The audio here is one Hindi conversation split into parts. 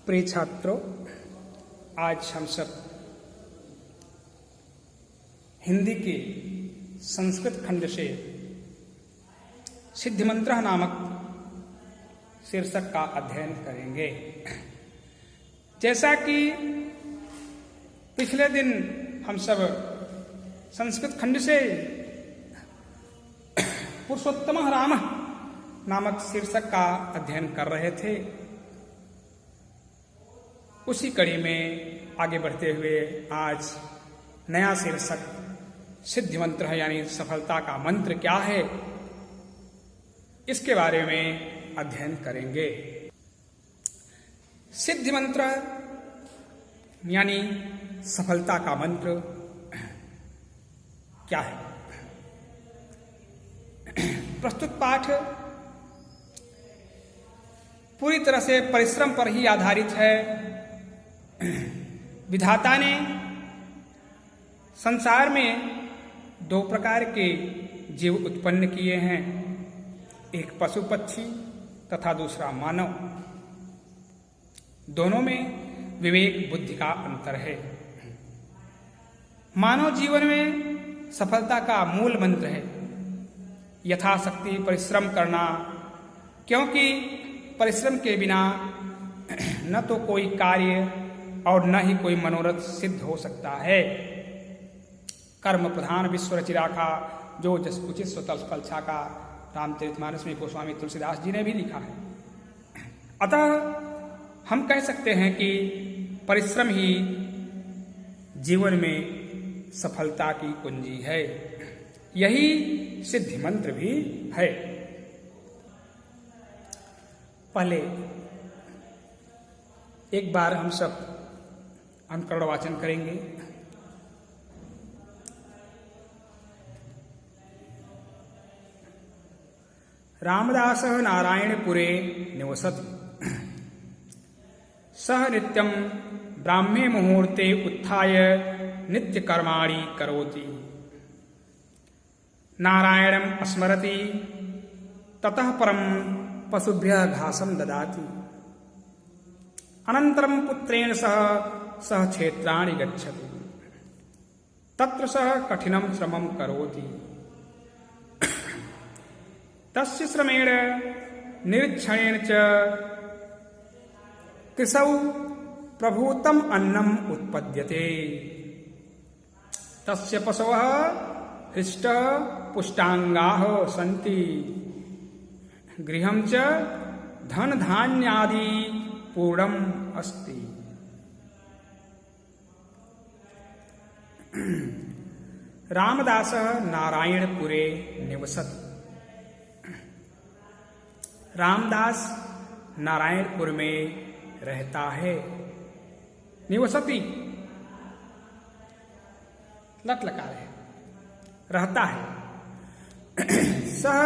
प्रिय छात्रों, आज हम सब हिंदी के संस्कृत खंड से सिद्धिमंत्र नामक शीर्षक का अध्ययन करेंगे। जैसा कि पिछले दिन हम सब संस्कृत खंड से पुरुषोत्तम राम नामक शीर्षक का अध्ययन कर रहे थे, उसी कड़ी में आगे बढ़ते हुए आज नया शीर्षक सिद्धि मंत्र है, यानी सफलता का मंत्र क्या है, इसके बारे में अध्ययन करेंगे। सिद्धि मंत्र यानी सफलता का मंत्र क्या है? प्रस्तुत पाठ पूरी तरह से परिश्रम पर ही आधारित है। विधाता ने संसार में दो प्रकार के जीव उत्पन्न किए हैं, एक पशु पक्षी तथा दूसरा मानव। दोनों में विवेक बुद्धि का अंतर है। मानव जीवन में सफलता का मूल मंत्र है यथाशक्ति परिश्रम करना, क्योंकि परिश्रम के बिना न तो कोई कार्य और न ही कोई मनोरथ सिद्ध हो सकता है। कर्म प्रधान विश्व रचिरा का जो जस उचित स्वतः फल छाका, रामचरितमानस में गोस्वामी तुलसीदास जी ने भी लिखा है। अतः हम कह सकते हैं कि परिश्रम ही जीवन में सफलता की कुंजी है। यही सिद्धि मंत्र भी है। पहले एक बार हम सब अनुकरण वाचन करेंगे। रामदास नारायणपुरे निवसति, सह नित्यं ब्राह्मे मुहूर्ते उत्थाय नित्य कर्माणि करोति। नारायणं स्मरति ततः परं पशुभ्यः घासं ददाति। अनन्तरं पुत्रेण सह क्षेत्राणि गच्छति, तत्र सः कठिनं श्रमं करोति। तस्य श्रमेण निरीक्षणेन च कृशौ प्रभूतम् अन्नम् उत्पद्यते। तस्य पशवः हृष्टः पुष्टाङ्गाः सन्ति, गृहं च धनधान्यादि पूर्णम् अस्ति। रामदास नारायणपुरे निवसति। रामदास नारायणपुर में रहता है। निवसति लट लकार है, रहता है। सह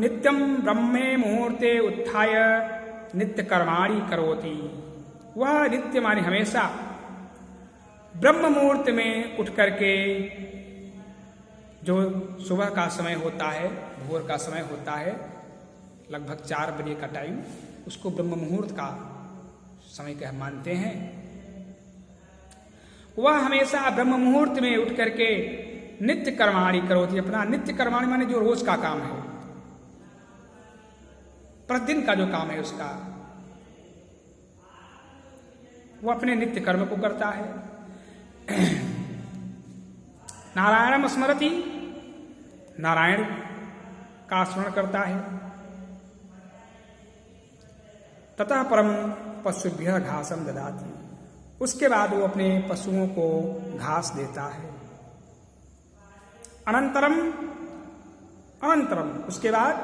नित्यं ब्रह्मे मुहूर्ते उत्थाय नित्य कर्माणि करोति। वह नित्य माने हमेशा ब्रह्म मुहूर्त में उठ करके, जो सुबह का समय होता है, भोर का समय होता है, लगभग 4 बजे का टाइम, उसको ब्रह्म मुहूर्त का समय कह मानते हैं। वह हमेशा ब्रह्म मुहूर्त में उठ करके नित्य कर्माणि करोति। अपना नित्य कर्माणि माने जो रोज का काम है, प्रतिदिन का जो काम है उसका, वो अपने नित्य कर्म को करता है। नारायणम स्मरति, नारायण का स्मरण करता है। ततः परम पशुभ्यः घासम ददाति, उसके बाद वो अपने पशुओं को घास देता है। अनंतरम उसके बाद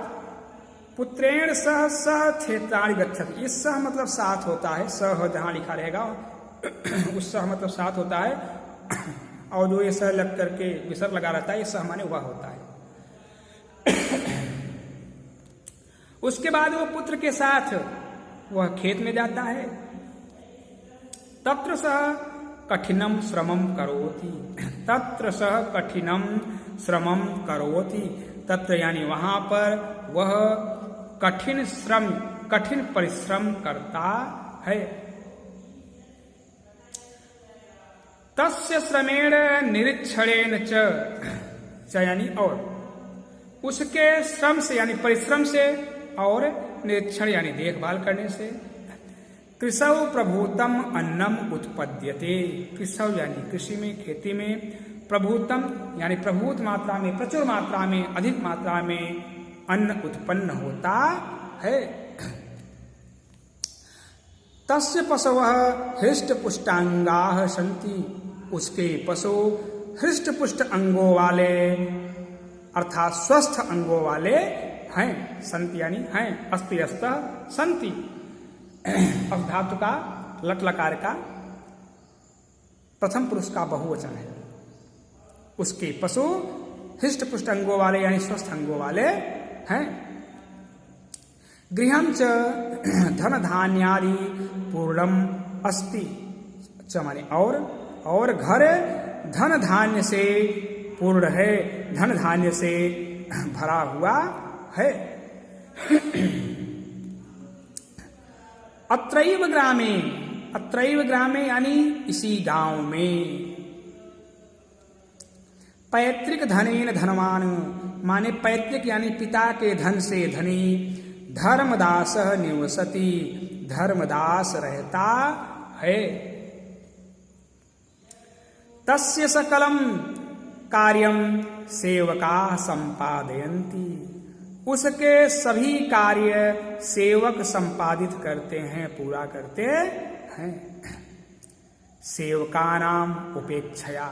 पुत्रेण सह क्षेत्राणि गच्छति। इस सह मतलब साथ होता है, सह जहां लिखा रहेगा उस सह मतलब साथ होता है, और जो ये सह लग करके विसर्ग लगा रहता है, ये सह माने वह होता है। उसके बाद वो पुत्र के साथ वह खेत में जाता है। तत्र सह कठिनम श्रमम करोति। तत्र सह कठिनम श्रमम करोति। तत्र यानी वहां पर वह कठिन परिश्रम करता है। तस्य श्रमेण निरीक्षणेन च यानी और उसके श्रम से यानी परिश्रम से और निरीक्षण यानी देखभाल करने से कृषौ प्रभूतम अन्नम उत्पद्यते। कृषौ यानी कृषि में खेती में, प्रभूतम यानी प्रभूत मात्रा में, प्रचुर मात्रा में, अधिक मात्रा में अन्न उत्पन्न होता है। तस्य पशवः हृष्ट पुष्टांगाः सन्ति। उसके पशु हृष्ट पुष्ट अंगों वाले अर्थात स्वस्थ अंगों वाले हैं। संति यानी हैं, अस्ति अस्तः संति अस धातु का लट लकार का प्रथम पुरुष का बहुवचन है। उसके पशु हृष्ट पुष्ट अंगों वाले यानी स्वस्थ अंगों वाले हैं। गृहं च धन धान्यादि पूर्णम अस्ति च माने और घर धन धान्य से पूर्ण है, धन धान्य से भरा हुआ है। अत्रैव ग्रामे यानी इसी गांव में पैतृक धनेन धनवान माने पैतृक यानी पिता के धन से धनी धर्मदास निवसति धर्मदास रहता है। तस्य सकलम कार्यम सेवका संपादयन्ति। उसके सभी कार्य सेवक संपादित करते हैं, पूरा करते हैं। सेवकानाम उपेक्षया,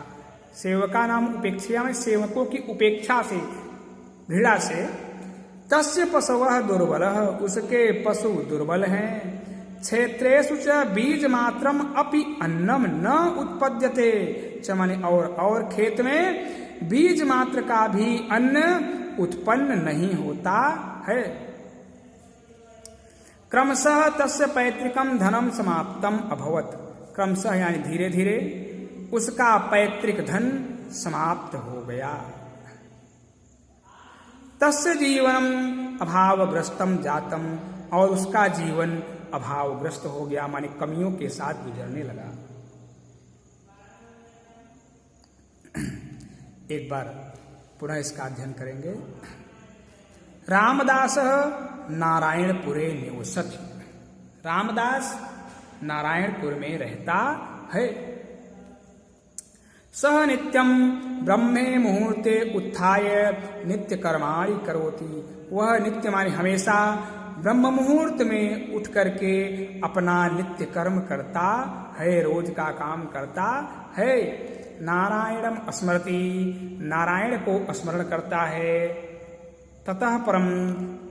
सेवकानाम उपेक्षया में सेवकों की उपेक्षा से, घृणा से। तस्य पशवः दुर्बलः, उसके पशु दुर्बल हैं। क्षेत्रेषु च बीज मात्रम अपि अन्नम न उत्पद्यते च माने और खेत में बीज मात्र का भी अन्न उत्पन्न नहीं होता है। क्रमशः तस्य पैतृकम धनम समाप्तम अभवत। क्रमशः यानी धीरे धीरे उसका पैतृक धन समाप्त हो गया। तस्य जीवनम अभावग्रस्तम जातम, और उसका जीवन अभावग्रस्त हो गया माने कमियों के साथ गुजरने लगा। एक बार पुनः इसका अध्ययन करेंगे। रामदास नारायणपुरे निवसति। रामदास नारायणपुर में रहता है। सह नित्यम ब्रह्मे मुहूर्ते उत्थाय नित्य कर्माणि करोति। वह नित्य माने हमेशा ब्रह्म मुहूर्त में उठ करके अपना नित्य कर्म करता है, रोज का काम करता है। नारायणम स्मरति, नारायण को स्मरण करता है। ततः परम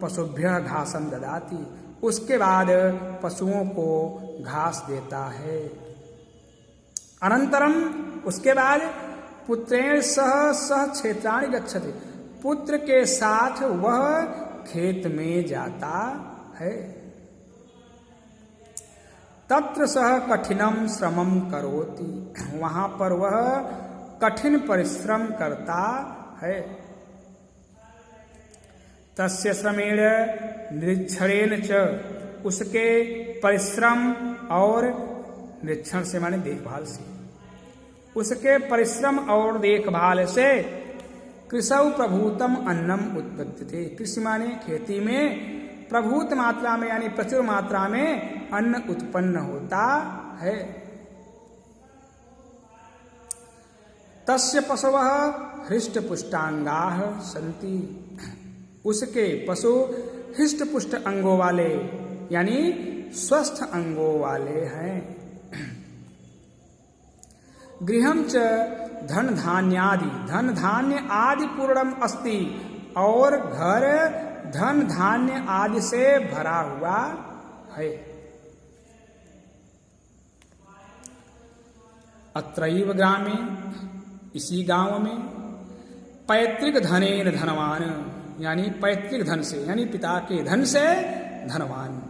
पशुभ्यः घासं ददाति, उसके बाद पशुओं को घास देता है। अनंतरम उसके बाद पुत्रेण सह क्षेत्राणि गच्छति, पुत्र के साथ वह खेत में जाता है। तत्र सह कठिनम श्रमम करोति, वहां पर वह कठिन परिश्रम करता है। तस्य श्रमेण निरीक्षणेन च, उसके परिश्रम और निरीक्षण से माने देखभाल से, उसके परिश्रम और देखभाल से कृषौ प्रभूतम अन्नम उत्पद्यते। कृषि माने खेती में प्रभूत मात्रा में यानी प्रचुर मात्रा में अन्न उत्पन्न होता है। तस्य पशवः हृष्ट पुष्टांगाः सन्ति, उसके पशु हृष्ट पुष्ट अंगों वाले यानी स्वस्थ अंगों वाले हैं। गृहं च धन धान्यादि, धन धान्य आदि पूर्णम अस्ति, और घर धन धान्य आदि से भरा हुआ है। अत्रैव ग्रामे, इसी गांव में पैतृक धनेन धनवान यानी पैतृक धन से यानी पिता के धन से धनवान,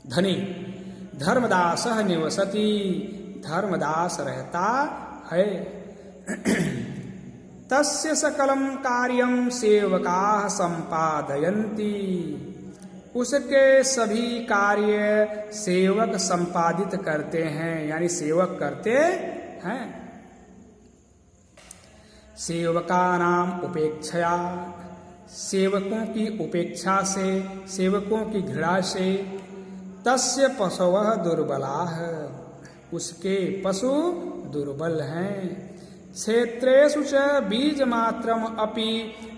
धनी धर्मदासः निवसति, धर्मदास रहता है। तस्य सकलम कार्यम सेवकाः संपादयन्ति, उसके सभी कार्य सेवक संपादित करते हैं यानी सेवक करते हैं। सेवकानाम उपेक्षया, सेवकों की उपेक्षा से, सेवकों की घृणा से, तस्य पशवः दुर्बलाः, उसके पशु दुर्बल हैं। क्षेत्रेषु च बीजमात्रम अपि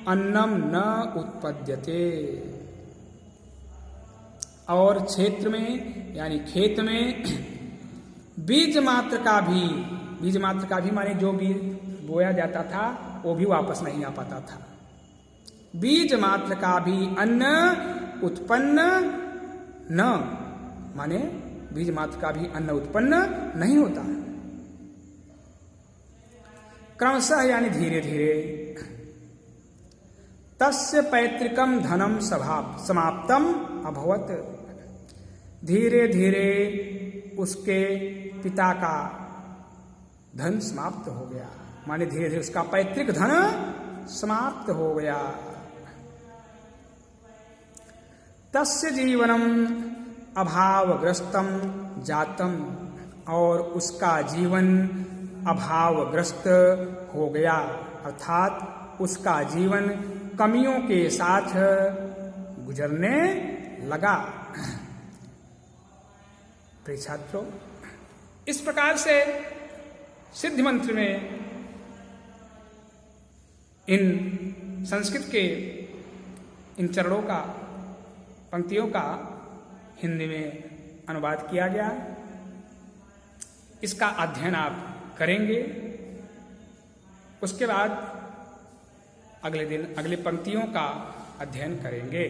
अन्नम न उत्पद्यते, और क्षेत्र में यानी खेत में बीज मात्र का भी माने जो बीज बोया जाता था वो भी वापस नहीं आ पाता था। बीज मात्र का भी अन्न उत्पन्न न, माने बीज मात्र का भी अन्न उत्पन्न नहीं होता। क्रमशः यानी धीरे धीरे, तस्य पैतृकम धनम समाप्तम अभवत, धीरे धीरे उसके पिता का धन समाप्त हो गया, माने धीरे धीरे उसका पैतृक धन समाप्त हो गया। तस्य जीवनम अभावग्रस्तम जातम, और उसका जीवन अभावग्रस्त हो गया, अर्थात उसका जीवन कमियों के साथ गुजरने लगा। प्रिय छात्रों, इस प्रकार से सिद्धि मंत्र में इन संस्कृत के इन चरणों का, पंक्तियों का हिंदी में अनुवाद किया गया। इसका अध्ययन आप करेंगे, उसके बाद अगले दिन अगली पंक्तियों का अध्ययन करेंगे।